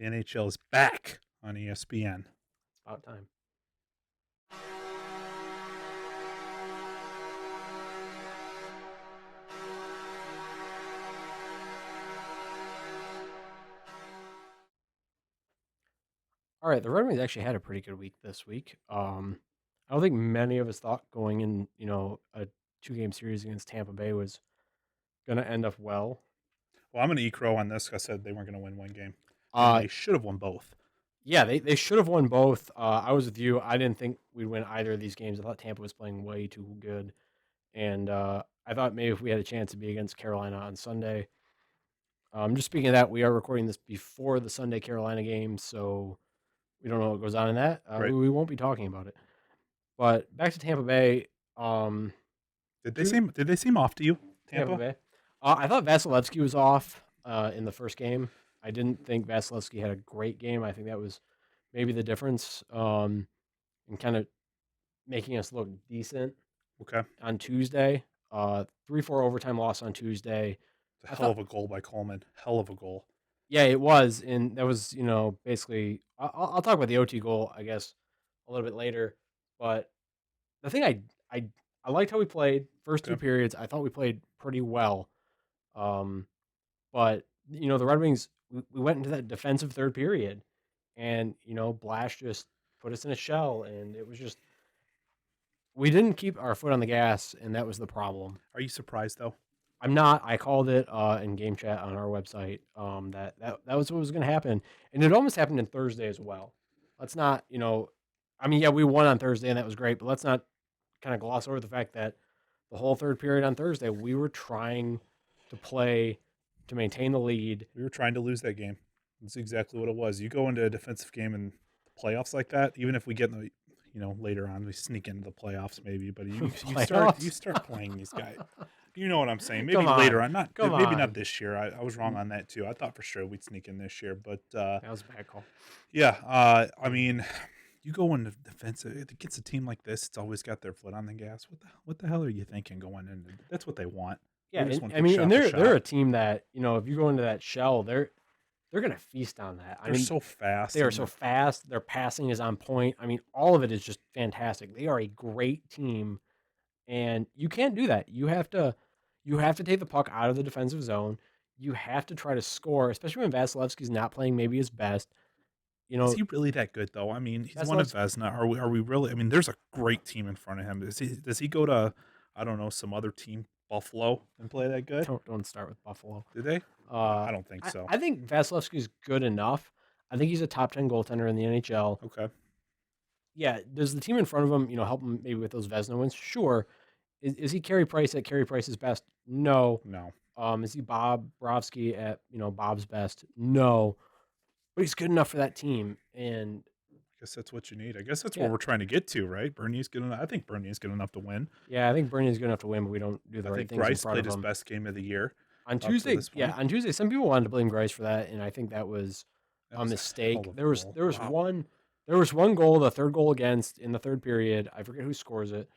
The NHL is back on ESPN. It's about time. All right, the Red Wings actually had a pretty good week this week. I don't think many of us thought going in, a 2-game series against Tampa Bay was going to end up well. Well, I'm going to eat crow on this. I said they weren't going to win one game, and Uh, they should have won both. yeah, they should have won both. I was with you. I didn't think we'd win either of these games. I thought Tampa was playing way too good, and I thought maybe if we had a chance to be against Carolina on Sunday. Just speaking of that, we are recording this before the Sunday Carolina game, so we don't know what goes on in that. Right? We won't be talking about it. But back to Tampa Bay. Did they seem off to you, Tampa Tampa? Bay. I thought Vasilevsky was off in the first game. I didn't think Vasilevsky had a great game. I think that was maybe the difference in kind of making us look decent Okay, on Tuesday. 3-4 overtime loss on Tuesday. it's a I hell thought, of a goal by Coleman. Hell of a goal. yeah, it was, and that was basically. I'll talk about the OT goal, I guess, a little bit later. But the thing I I liked how we played first two Okay, periods. I thought we played pretty well. Um, But the Red Wings, we went into that defensive third period, and Blash just put us in a shell, and it was just we didn't keep our foot on the gas, and that was the problem. are you surprised though? I'm not. I called it in game chat on our website. That was what was going to happen, and it almost happened in Thursday as well. Let's not, I mean, yeah, we won on Thursday, and that was great, but let's not kind of gloss over the fact that the whole third period on Thursday, we were trying to play to maintain the lead. We were trying to lose that game. That's exactly what it was. You go into a defensive game in the playoffs like that, even if we get in the later on we sneak into the playoffs maybe, but you start playing these guys. You know what I'm saying? Maybe Come later on. on, not Come maybe not on. this year. I was wrong on that too. I thought for sure we'd sneak in this year, but That was a bad call. yeah. I mean, you go into defensive against a team like this. It's always got their foot on the gas. What the hell are you thinking going in? That's what they want. Yeah, They just and want I to mean, and shot for they're shot. a team that if you go into that shell, they're gonna feast on that. I They're mean, so fast. they are And so fast. Their passing is on point. I mean, all of it is just fantastic. They are a great team, and you can't do that. You have to take the puck out of the defensive zone. You have to try to score, especially when Vasilevsky's not playing maybe his best. You is know, he really that good though? I mean, he's won a Vasilevsky. Vesna. Are we really? I mean, there's a great team in front of him. Does he go to I don't know some other team, Buffalo, and play that good? Don't start with Buffalo. Did they? Uh, I don't think I, so. I think Vasilevsky's good enough. I think he's a top 10 goaltender in the NHL. Okay. Yeah, does the team in front of him, help him maybe with those Vezina wins? Sure. Is he Carey Price at Carey Price's best? No. No. Is he Bob Brovsky at Bob's best? No. But he's good enough for that team, and I guess that's what you need. I guess that's what yeah, we're trying to get to, right? Bernie's good enough. I think Bernie's good enough to win. yeah, I think Bernie's good enough to win, but we don't do the I right think things in Grice front played of his him. best game of the year On up to Tuesday, this yeah, point. on Tuesday, some people wanted to blame Grice for that, and I think that was That a was a hell mistake. of a There was goal. there was Wow. one there was one goal, the third goal against in the third period. I forget who scores it.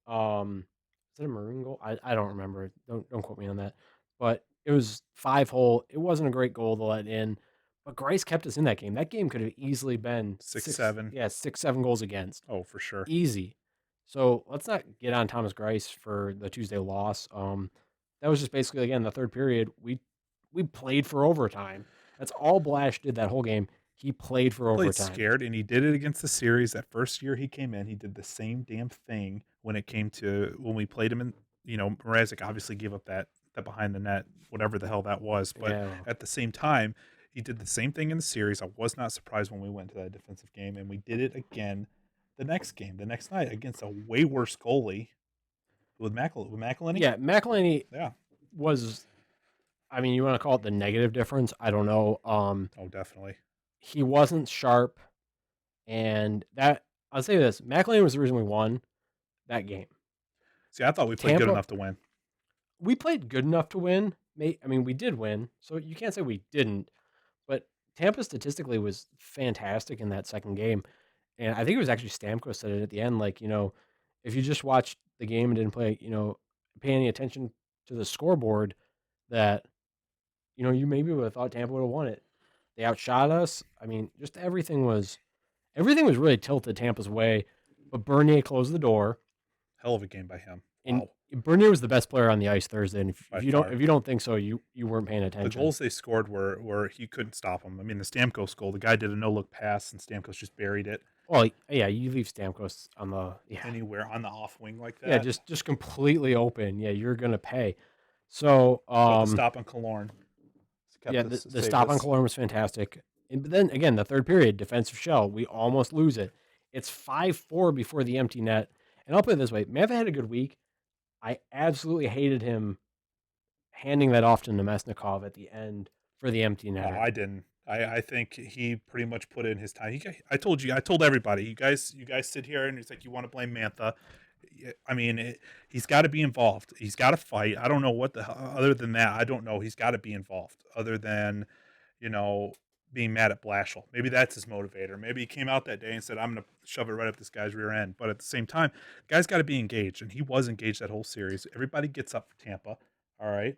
Is it a maroon goal? I don't remember. Don't quote me on that. But it was 5-hole. It wasn't a great goal to let in, but Grice kept us in that game. That game could have easily been 6-7. 6-7 goals against. Oh, for sure. Easy. So let's not get on Thomas Grice for the Tuesday loss. That was just basically again the third period. We played for overtime. That's all Blash did that whole game. He played for Played overtime. scared, and he did it against the series. That first year he came in, he did the same damn thing when it came to when we played him in. Mrazek obviously gave up that behind the net, whatever the hell that was. But Yeah. at the same time, he did the same thing in the series. I was not surprised when we went to that defensive game, and we did it again the next game, the next night against a way worse goalie with McElhinney. Yeah, McElhinney Yeah. was, I mean, you want to call it the negative difference? I don't know. Oh, definitely. He wasn't sharp, and that I'll say this: McElhinney was the reason we won that game. See, I thought we played good Tampa, enough to win. we played good enough to win. I mean, we did win, so you can't say we didn't. But Tampa statistically was fantastic in that second game, and I think it was actually Stamkos said it at the end, like if you just watched the game and didn't pay any attention to the scoreboard, that you maybe would have thought Tampa would have won it. They outshot us. I mean, just everything was really tilted Tampa's way. But Bernier closed the door. Hell of a game by him. And Wow. Bernier was the best player on the ice Thursday. And By if you far. don't think so, you weren't paying The attention. goals they scored were he couldn't stop them. I mean, the Stamkos goal, the guy did a no look pass and Stamkos just buried it. Well, yeah, you leave Stamkos on the Anywhere on the off wing like that. Yeah, just completely open. Yeah, you're gonna pay. So But the stop on Killorn. Yeah, the stop on Killorn was fantastic. But then again, the third period, defensive shell, we almost lose it. It's 5-4 before the empty net. And I'll put it this way: Mantha had a good week. I absolutely hated him handing that off to Nemesnikov at the end for the empty net. Oh, I didn't. I think he pretty much put in his time. I told everybody. You guys sit here and it's like you want to blame Mantha. I mean, he's got to be involved. He's got to fight. I don't know what other than that. I don't know. He's got to be involved. Other than, being mad at Blashill. Maybe that's his motivator. Maybe he came out that day and said, "I'm going to shove it right up this guy's rear end." But at the same time, the guy's got to be engaged, and he was engaged that whole series. Everybody gets up for Tampa, all right,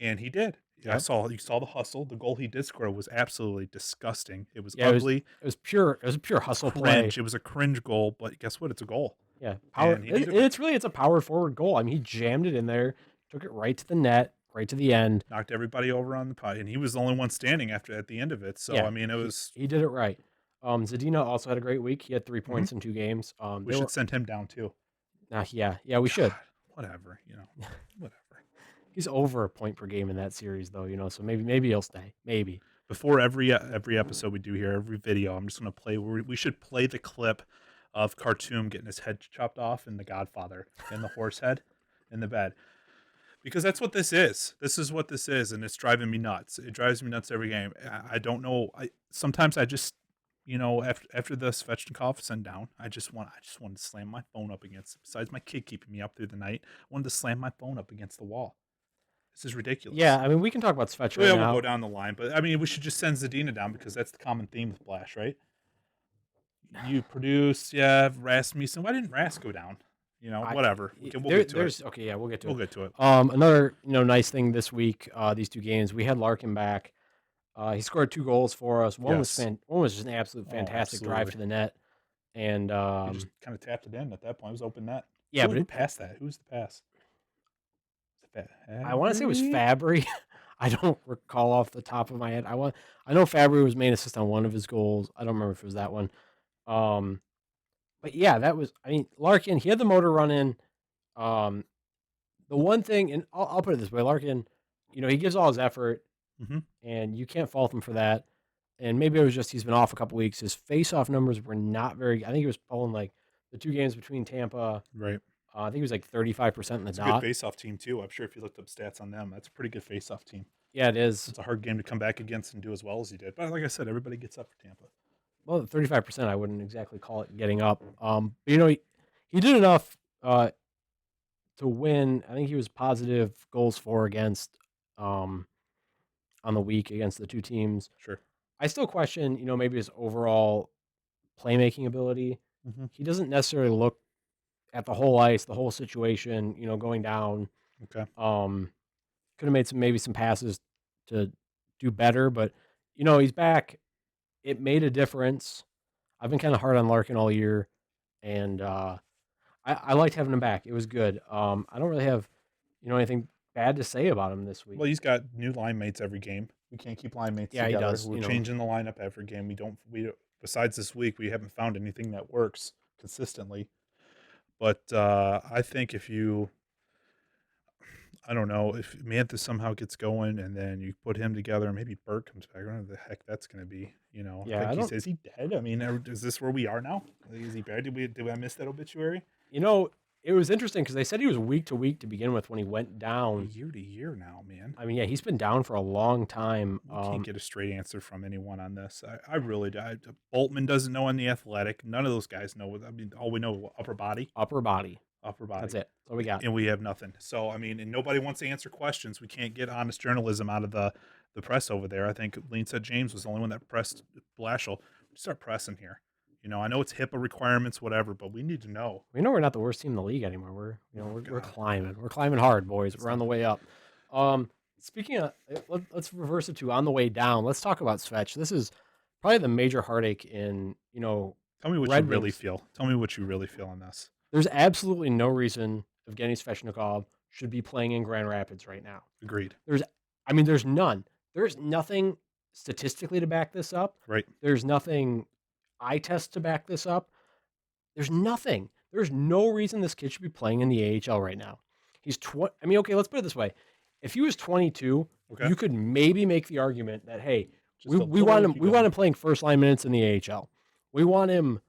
and he did. Yeah. You saw the hustle. The goal he did score was absolutely disgusting. It was ugly. It was pure hustle cringe. play. It was a cringe goal, but guess what? It's a goal. Yeah, power. It's a power forward goal. I mean, he jammed it in there, took it right to the net, right to the end, knocked everybody over on the puck, and he was the only one standing at the end of it. So yeah, I mean, he did it right. Zadina also had a great week. He had 3 points in 2 games. We should send him down too. We should. Whatever, whatever. He's over a point per game in that series, though, so maybe he'll stay. Maybe. Before every episode we do here, every video, I'm just going to play. We should play the clip of Khartoum getting his head chopped off in The Godfather and the horse head in the bed. Because that's what this is. This is what this is, and it's driving me nuts. It drives me nuts every game. I don't know. Sometimes I just, after the Svechnikov send down, I just wanted to slam my phone up against. Besides my kid keeping me up through the night, I wanted to slam my phone up against the wall. This is ridiculous. Yeah, I mean, we can talk about Svech right now. We'll go down the line, but I mean, we should just send Zadina down because that's the common theme with Blash, right? You produce, Rasmussen. Why didn't Ras go down? Whatever. We'll get to it. Okay, yeah, we'll get to it. We'll get to it. Another, nice thing this week, these 2 games, we had Larkin back. He scored 2 goals for us. One was just an absolute fantastic drive to the net, and he just kind of tapped it in at that point. It was open net. Yeah, but who passed that? Who's the pass? I want to say it was Fabry. I don't recall off the top of my head. I know Fabry was main assist on one of his goals. I don't remember if it was that one. But yeah, that was. I mean, Larkin. He had the motor running. The one thing, and I'll put it this way, Larkin. He gives all his effort, and you can't fault him for that. And maybe it was just he's been off a couple weeks. His face-off numbers were not very. I think he was pulling like the 2 games between Tampa. Right. I think it was like 35% in the it's dot. A good face-off team too. I'm sure if you looked up stats on them, that's a pretty good face-off team. Yeah, it is. It's a hard game to come back against and do as well as he did. But like I said, everybody gets up for Tampa. Well, 35%, I wouldn't exactly call it getting up. But he did enough to win. I think he was positive goals for against on the week against the 2 teams. Sure. I still question, maybe his overall playmaking ability. He doesn't necessarily look at the whole ice, the whole situation, going down. Okay. Could have made some passes to do better, but he's back. It made a difference. I've been kind of hard on Larkin all year, and I liked having him back. It was good. I don't really have anything bad to say about him this week. Well, he's got new line mates every game. We can't keep line mates together. He does. We're changing the lineup every game. We besides this week, we haven't found anything that works consistently. But I think I don't know, if Mantha somehow gets going and then you put him together and maybe Burke comes back. I don't know what the heck that's going to be. Yeah, is he dead? I mean, is this where we are now? Is he bad? Did I miss that obituary? It was interesting because they said he was week to week to begin with when he went down. Year to year now, man. I mean, yeah, he's been down for a long time. We can't get a straight answer from anyone on this. I really do. Boltman doesn't know on The Athletic. None of those guys know. I mean, all we know, upper body. Upper body. That's it. That's all we got. And we have nothing. So, I mean, and nobody wants to answer questions. We can't get honest journalism out of the press over there. I think Lean said James was the only one that pressed Blashill. Start pressing here. I know it's HIPAA requirements, whatever, but we need to know. We know we're not the worst team in the league anymore. We're climbing. We're climbing hard, boys. We're on the way up. Speaking of, let's reverse it to on the way down. Let's talk about Svech. This is probably the major heartache in Tell me what you Red really Wings. feel. Tell me what you really feel on this. There's absolutely no reason Evgeny Svechnikov should be playing in Grand Rapids right now. Agreed. There's none. There's nothing statistically to back this up. Right. There's nothing eye test to back this up. There's nothing. There's no reason this kid should be playing in the AHL right now. He's 20. I mean, okay, let's put it this way. If he was 22, Okay. you could maybe make the argument that, hey, Just we want him playing first line minutes in the AHL. We want him,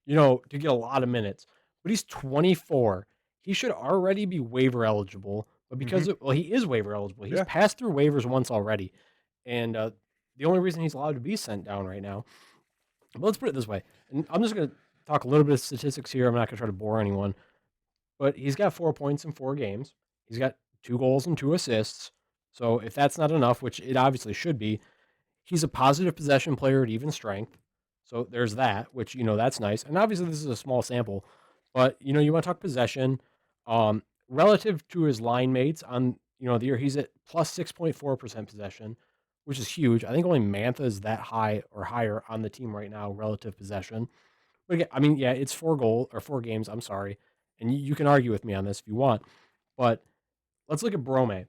to get a lot of minutes. But he's 24. He should already be waiver eligible. But because he is waiver eligible. He's passed through waivers once already. And the only reason he's allowed to be sent down right now. But let's put it this way. And I'm just going to talk a little bit of statistics here. I'm not going to try to bore anyone. But he's got 4 points in 4 games. He's got 2 goals and 2 assists. So if that's not enough, which it obviously should be, he's a positive possession player at even strength. So there's that, which, that's nice. And obviously this is a small sample. But, you want to talk possession. Relative to his line mates on, the year, he's at plus 6.4% possession, which is huge. I think only Mantha is that high or higher on the team right now, relative possession. But again, I mean, yeah, it's 4 games. I'm sorry. And you can argue with me on this if you want. But let's look at Brome.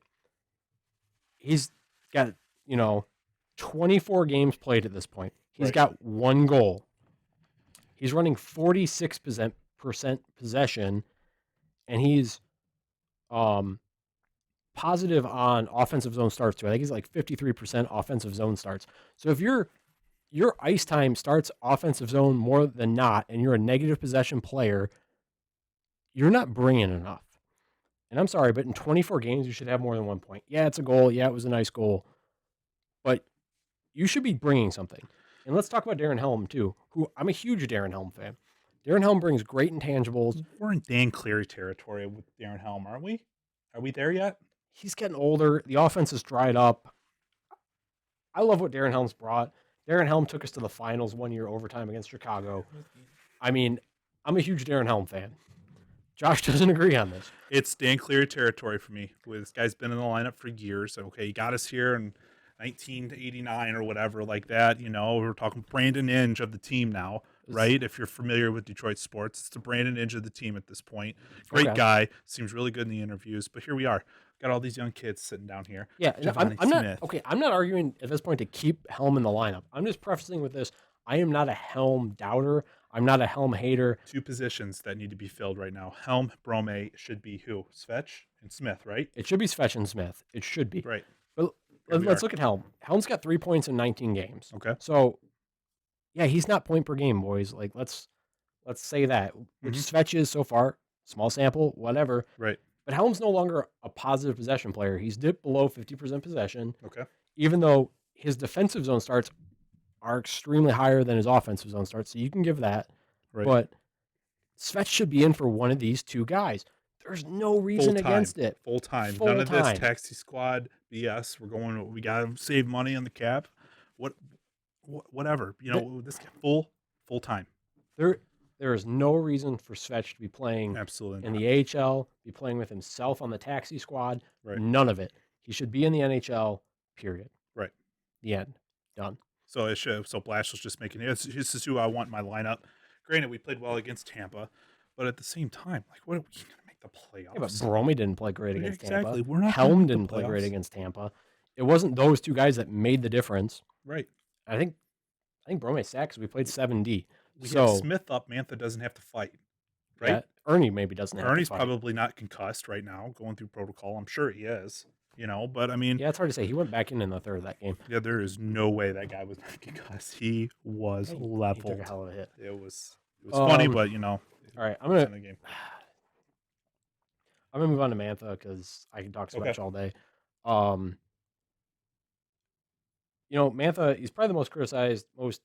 He's got, 24 games played at this point. He's got 1 goal. He's running 46% possession, and he's positive on offensive zone starts too. I think he's like 53% offensive zone starts. So if your ice time starts offensive zone more than not, and you're a negative possession player, you're not bringing enough. And I'm sorry, but in 24 games, you should have more than 1 point. Yeah, it's a goal. Yeah, it was a nice goal. But you should be bringing something. And let's talk about Darren Helm, too, who I'm a huge Darren Helm fan. Darren Helm brings great intangibles. We're in Dan Cleary territory with Darren Helm, aren't we? Are we there yet? He's getting older. The offense is dried up. I love what Darren Helm's brought. Darren Helm took us to the finals 1 year overtime against Chicago. I mean, I'm a huge Darren Helm fan. Josh doesn't agree on this. It's Dan Cleary territory for me. This guy's been in the lineup for years. Okay, he got us here in 1989 or whatever like that. We're talking Brandon Inge of the team now, right? If you're familiar with Detroit sports, it's the Brandon Inge of the team at this point. Great guy. Seems really good in the interviews. But here we are. Got all these young kids sitting down here. Yeah, I'm not arguing at this point to keep Helm in the lineup. I'm just prefacing with this. I am not a Helm doubter. I'm not a Helm hater. 2 positions that need to be filled right now. Helm, Brome should be who? Svech and Smith, right? It should be Svech and Smith. It should be. Right. But let's look at Helm. Helm's got 3 points in 19 games. Okay. So, yeah, he's not point per game, boys. Like, let's say that. Which Svech is so far. Small sample, whatever. Right. But Helm's no longer a positive possession player. He's dipped below 50% possession. Okay. Even though his defensive zone starts are extremely higher than his offensive zone starts, so you can give that. Right. But Svech should be in for one of these 2 guys. There's no reason against it. Full time. None of this taxi squad BS. We got to save money on the cap. Whatever. This full time. There is no reason for Svech to be playing in the AHL, be playing with himself on the taxi squad. Right. None of it. He should be in the NHL, period. Right. The end. Done. So Blash was just making this is who I want in my lineup. Granted, we played well against Tampa, but at the same time, like, what are we going to make the playoffs? Yeah, but Brome didn't play great against Tampa. Exactly. We're not Helm didn't play great against Tampa. It wasn't those 2 guys that made the difference. Right. I think Brome sacked because we played 7D. We have Smith up. Mantha doesn't have to fight. Right. Yeah, Ernie maybe doesn't have to fight. Ernie's probably not concussed right now, going through protocol. I'm sure he is. But I mean, yeah, it's hard to say. He went back in the third of that game. Yeah, there is no way that guy was not concussed. He was leveled. He took a hell of a hit. It was funny, but all right, I'm gonna move on to Mantha because I can talk Svech all day. Mantha, he's probably the most criticized, most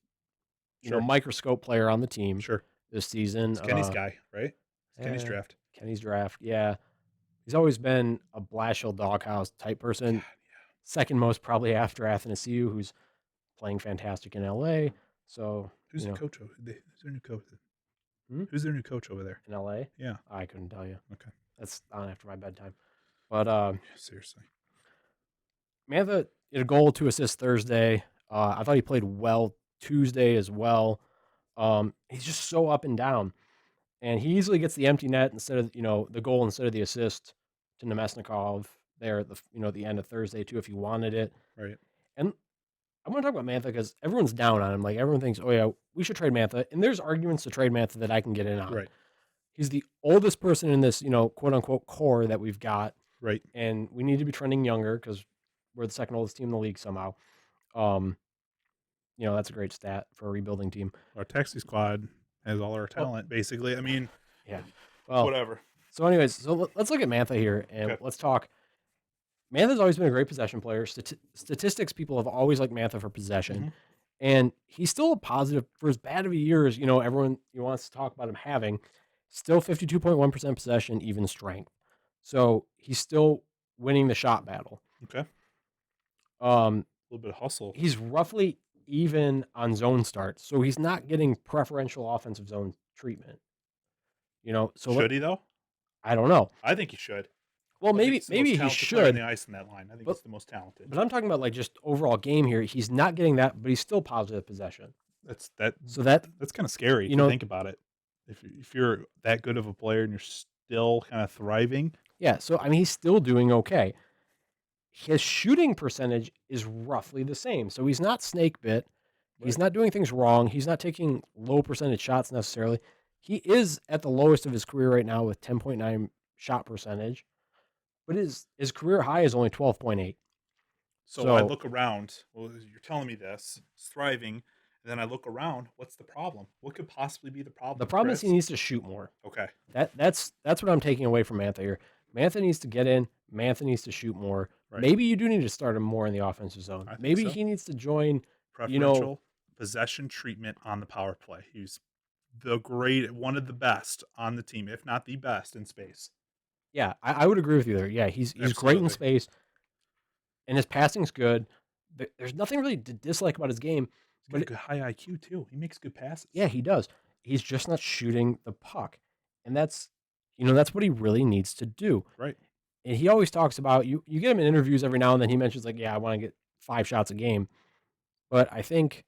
microscope player on the team. Sure. This season. It's Kenny's guy, right? It's Kenny's draft. Kenny's draft, yeah. He's always been a Blashill doghouse type person. God, yeah. Second most probably after Athanasiou, who's playing fantastic in LA. So who's the coach? Who's their new coach? Who's their new coach over there? In LA? Yeah. I couldn't tell you. Okay. That's on after my bedtime. But seriously. Mantha had a goal, 2 assists Thursday. I thought he played well Tuesday as well. He's just so up and down, and he easily gets the empty net instead of the goal instead of the assist to Nemesnikov there at the end of Thursday too if he wanted it. Right. And I want to talk about Mantha because everyone's down on him. Like everyone thinks, oh yeah, we should trade Mantha, and there's arguments to trade Mantha that I can get in on. Right. He's the oldest person in this quote unquote core that we've got, Right. and we need to be trending younger because we're the second oldest team in the league somehow. That's a great stat for a rebuilding team. Our taxi squad has all our talent, basically. I mean, yeah. Well, whatever. So, anyways, let's look at Mantha here and let's talk. Mantha's always been a great possession player. Statistics, people have always liked Mantha for possession, and he's still a positive for as bad of a year as everyone wants to talk about him having. Still 52.1% possession, even strength. So he's still winning the shot battle. Okay. A little bit of hustle. He's roughly even on zone starts, so he's not getting preferential offensive zone treatment. So should he though? I don't know. I think he should. Well, maybe he should. On the ice in that line, I think he's the most talented. But I'm talking about like just overall game here. He's not getting that, but he's still positive possession. That's kind of scary. If you think about it. If you're that good of a player and you're still kind of thriving. Yeah. So I mean, he's still doing okay. His shooting percentage is roughly the same. So he's not snake bit. Right. He's not doing things wrong. He's not taking low percentage shots necessarily. He is at the lowest of his career right now with 10.9 shot percentage. But his career high is only 12.8. So I look around. Well, you're telling me this. He's thriving. And then I look around. What's the problem? What could possibly be the problem? The problem is he needs to shoot more. Okay. That's what I'm taking away from Mantha here. Mantha needs to get in. Mantha needs to shoot more. Right. Maybe you do need to start him more in the offensive zone. Maybe he needs to join preferential possession treatment on the power play. He's one of the best on the team, if not the best in space. Yeah, I would agree with you there. Yeah, he's great in space, and his passing's good. There's nothing really to dislike about his game. He's got a good high IQ too. He makes good passes. Yeah, he does. He's just not shooting the puck, and that's what he really needs to do. Right. And he always talks about you get him in interviews every now and then. He mentions like, yeah, I want to get 5 shots a game, but I think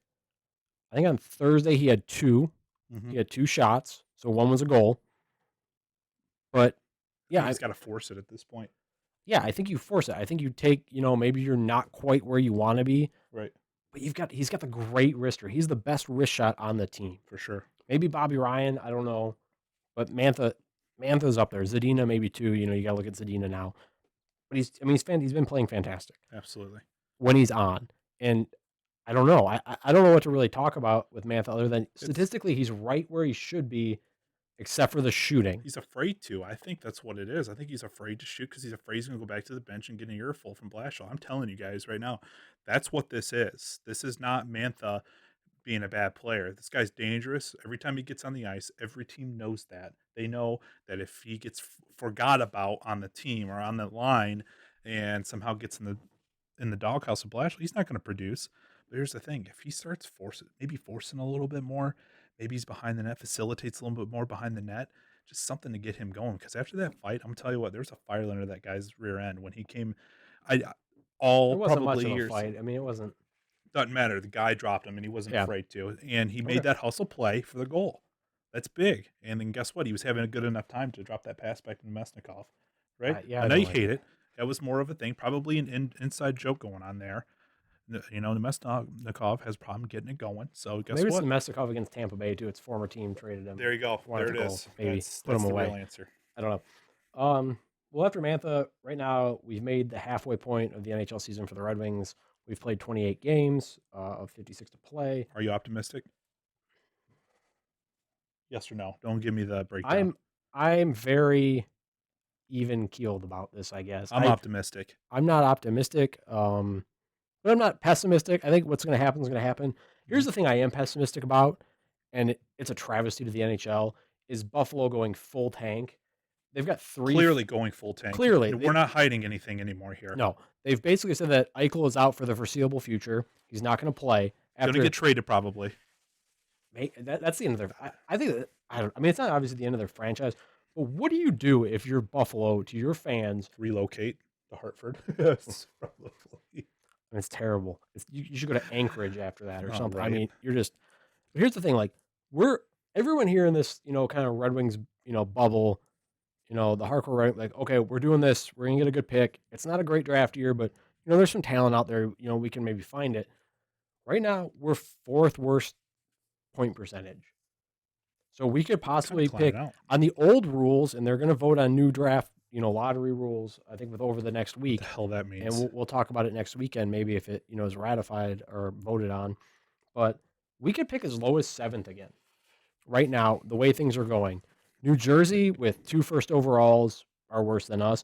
on Thursday he had 2. Mm-hmm. He had 2 shots, so 1 was a goal. But yeah, he's got to force it at this point. Yeah, I think you force it. I think you take, maybe you're not quite where you want to be. Right. But he's got the great wrister. He's the best wrist shot on the team. For sure. Maybe Bobby Ryan, I don't know. But Mantha's up there. Zadina maybe too. You got to look at Zadina now. But he's been playing fantastic. Absolutely. When he's on. And I don't know. I don't know what to really talk about with Mantha other than statistically he's right where he should be. Except for the shooting. He's afraid to. I think that's what it is. I think he's afraid to shoot because he's afraid he's going to go back to the bench and get an earful from Blashill. I'm telling you guys right now, that's what this is. This is not Mantha being a bad player. This guy's dangerous. Every time he gets on the ice, every team knows that. They know that if he gets forgot about on the team or on the line and somehow gets in the doghouse of Blashill, he's not going to produce. But here's the thing. If he starts forcing a little bit more, maybe he's behind the net, facilitates a little bit more behind the net, just something to get him going. Because after that fight, I'm going to tell you what, there's a fire under that guy's rear end when he came. It wasn't probably much of years. A fight. I mean, it wasn't. Doesn't matter. The guy dropped him, and he wasn't afraid to. And he made that hustle play for the goal. That's big. And then guess what? He was having a good enough time to drop that pass back to Nemesnikov. Right? I know you hate it. That was more of a thing. Probably an inside joke going on there. Nemesnikov has a problem getting it going. So guess maybe what? Maybe it's Nemesnikov against Tampa Bay too. Its former team traded him. There you go. There it is. Maybe put him away. Real answer. I don't know. Well, after Mantha, right now we've made the halfway point of the NHL season for the Red Wings. We've played 28 games of 56 to play. Are you optimistic? Yes or no? Don't give me the breakdown. I'm very even keeled about this. I guess I'm optimistic. I'm not optimistic. But I'm not pessimistic. I think what's going to happen is going to happen. Here's the thing I am pessimistic about, and it's a travesty to the NHL, is Buffalo going full tank. They've got 3... Clearly going full tank. Clearly. We're not hiding anything anymore here. No. They've basically said that Eichel is out for the foreseeable future. He's not going to play. Going to get traded probably. That's the end of their... I think that... I mean, it's not obviously the end of their franchise, but what do you do if you're Buffalo to your fans? Relocate. to Hartford. Yes, probably. It's terrible. You should go to Anchorage after that or Oh, something. I right. mean, you're just. But here's the thing: like everyone here in this kind of Red Wings bubble. The hardcore right, like, okay, we're doing this. We're gonna get a good pick. It's not a great draft year, but there's some talent out there. We can maybe find it. Right now, we're fourth worst point percentage. So we could Kind of possibly climbing pick out. on the old rules, and they're going to vote on new draft, lottery rules. I think over the next What the week, hell that and means? we'll talk about it next weekend, maybe if it is ratified or voted on. But we could pick as low as seventh again. Right now, the way things are going, New Jersey with 2 first overalls are worse than us.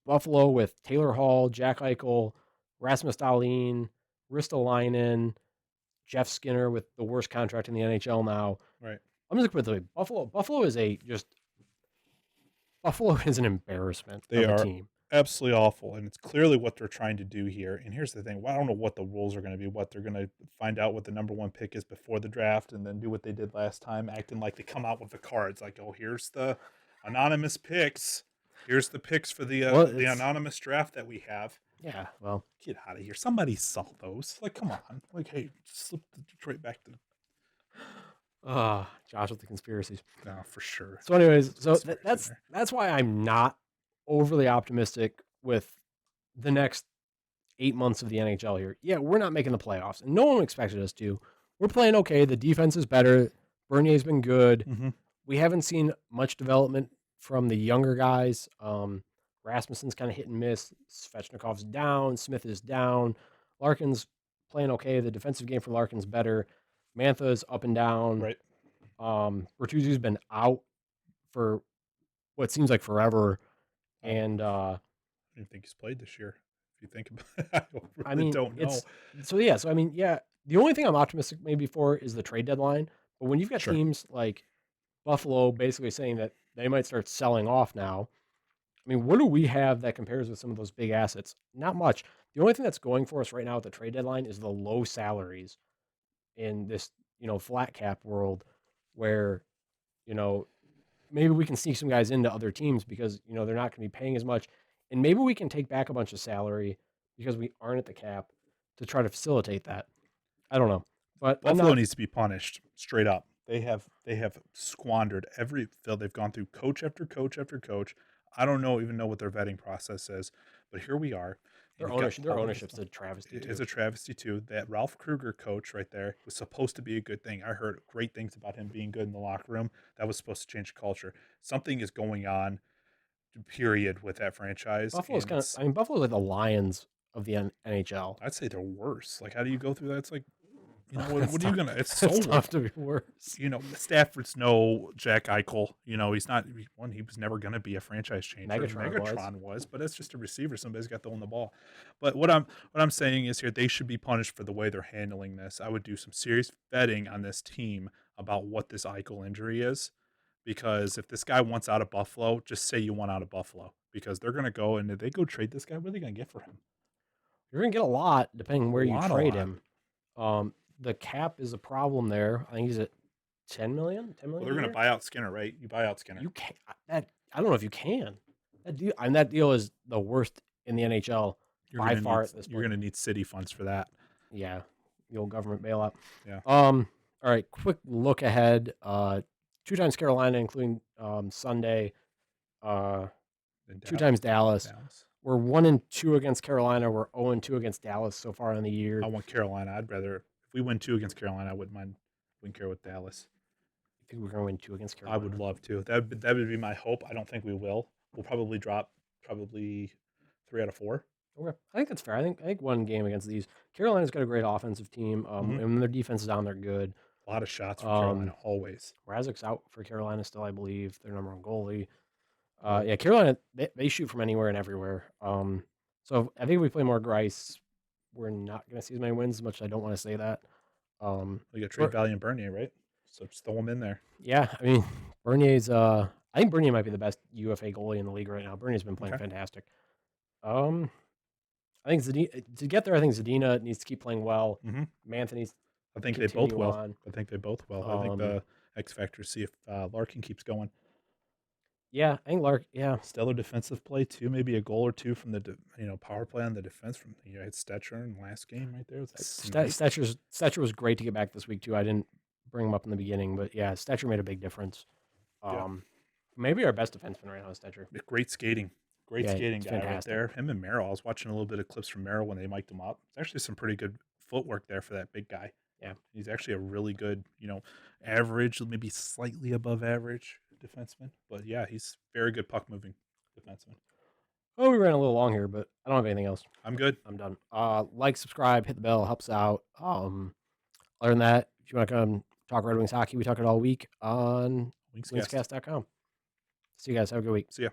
Buffalo with Taylor Hall, Jack Eichel, Rasmus Dahlin, Ristolainen, Jeff Skinner with the worst contract in the NHL now. Right. I'm just going to put it this way. Buffalo is an embarrassment They of a are team. absolutely awful, and it's clearly what they're trying to do here. And here's the thing: well, I don't know what the rules are going to be. What they're going to find out what the number one pick is before the draft, and then do what they did last time, acting like they come out with the cards, like, "Oh, here's the anonymous picks. Here's the picks for the anonymous draft that we have." Yeah, well, Get out of here! Somebody saw those. Like, come on! Like, hey, slip the Detroit back to. Josh with the conspiracies. No, for sure. So, anyways, There's a that's why I'm not overly optimistic with the next 8 months of the NHL here. Yeah, we're not making the playoffs, and no one expected us to. We're playing okay. The defense is better. Bernier's been good. Mm-hmm. We haven't seen much development from the younger guys. Rasmussen's kind of hit and miss. Svechnikov's down. Smith is down. Larkin's playing okay. The defensive game for Larkin's better. Mantha's up and down. Right. Bertuzzi's been out for what seems like forever. And I don't think he's played this year. If you think about it, I really don't know. The only thing I'm optimistic maybe for is the trade deadline. But when you've got Sure. teams like Buffalo basically saying that they might start selling off now, I mean, what do we have that compares with some of those big assets? Not much. The only thing that's going for us right now at the trade deadline is the low salaries in this, flat cap world where, maybe we can sneak some guys into other teams because, they're not going to be paying as much. And maybe we can take back a bunch of salary because we aren't at the cap to try to facilitate that. I don't know. But Buffalo needs to be punished straight up. They have squandered every field. They've gone through coach after coach after coach. I don't even know what their vetting process is, but here we are. Their ownership's a travesty too. It's a travesty too. That Ralph Kruger coach right there was supposed to be a good thing. I heard great things about him being good in the locker room. That was supposed to change the culture. Something is going on, period, with that franchise. Buffalo's Buffalo's like the Lions of the NHL. I'd say they're worse. Like, how do you go through that? It's like, what are you gonna? It's so tough to be worse. Stafford's no Jack Eichel. He's not one. He was never gonna be a franchise changer. Megatron was, but it's just a receiver. Somebody's got to own the ball. But what I'm saying is here, they should be punished for the way they're handling this. I would do some serious vetting on this team about what this Eichel injury is, because if this guy wants out of Buffalo, just say you want out of Buffalo, because they're gonna go, and if they go trade this guy, what are they gonna get for him? You're gonna get a lot depending on where you trade him. The cap is a problem there. I think he's at 10 million. Well, they're going to buy out Skinner, right? You buy out Skinner. You can't. I don't know if you can. That deal is the worst in the NHL by far at this point. You're going to need city funds for that. Yeah, the old government bailout. Yeah. All right. Quick look ahead. 2 times Carolina, including Sunday. 2 times Dallas. We're 1-2 against Carolina. We're 0-2 against Dallas so far in the year. I want Carolina. I'd rather, if we win 2 against Carolina, I wouldn't mind. Wouldn't care with Dallas. I think we're going to win 2 against Carolina. I would love to. That would be my hope. I don't think we will. We'll probably drop 3 out of 4. Okay, I think that's fair. I think one game against these. Carolina's got a great offensive team. And when their defense is down, they're good. A lot of shots from Carolina always. Razek's out for Carolina still, I believe. Their number one goalie. Carolina, they shoot from anywhere and everywhere. So I think if we play more Grice, we're not going to see as many wins, as much as I don't want to say that. We got trade value in Bernier, right? So just throw him in there. Yeah, I mean, Bernier's. I think Bernier might be the best UFA goalie in the league right now. Bernier's been playing fantastic. I think to get there, I think Zadina needs to keep playing well. Mantha needs. I think they both will. I think the X factor. See if Larkin keeps going. Yeah, I think Lark. Yeah, Stellar defensive play too. Maybe a goal or two from the power play on the defense from had Stetcher in the last game right there. Was that snipe? Stetcher was great to get back this week too. I didn't bring him up in the beginning, but yeah, Stetcher made a big difference. Yeah, Maybe our best defenseman right now is Stetcher. great skating. Great Yeah, skating it's guy right fantastic. there. Him and Merrill. I was watching a little bit of clips from Merrill when they mic'd him up. It's actually some pretty good footwork there for that big guy. Yeah. He's actually a really good, average, maybe slightly above average defenseman. But yeah, he's very good puck moving defenseman. Oh, we ran a little long here, but I don't have anything else. I'm good. I'm done. Like, subscribe, hit the bell, helps out. Other than that, if you want to come talk Red Wings hockey, we talk it all week on WingsCast. wingscast.com. See you guys. Have a good week. See ya.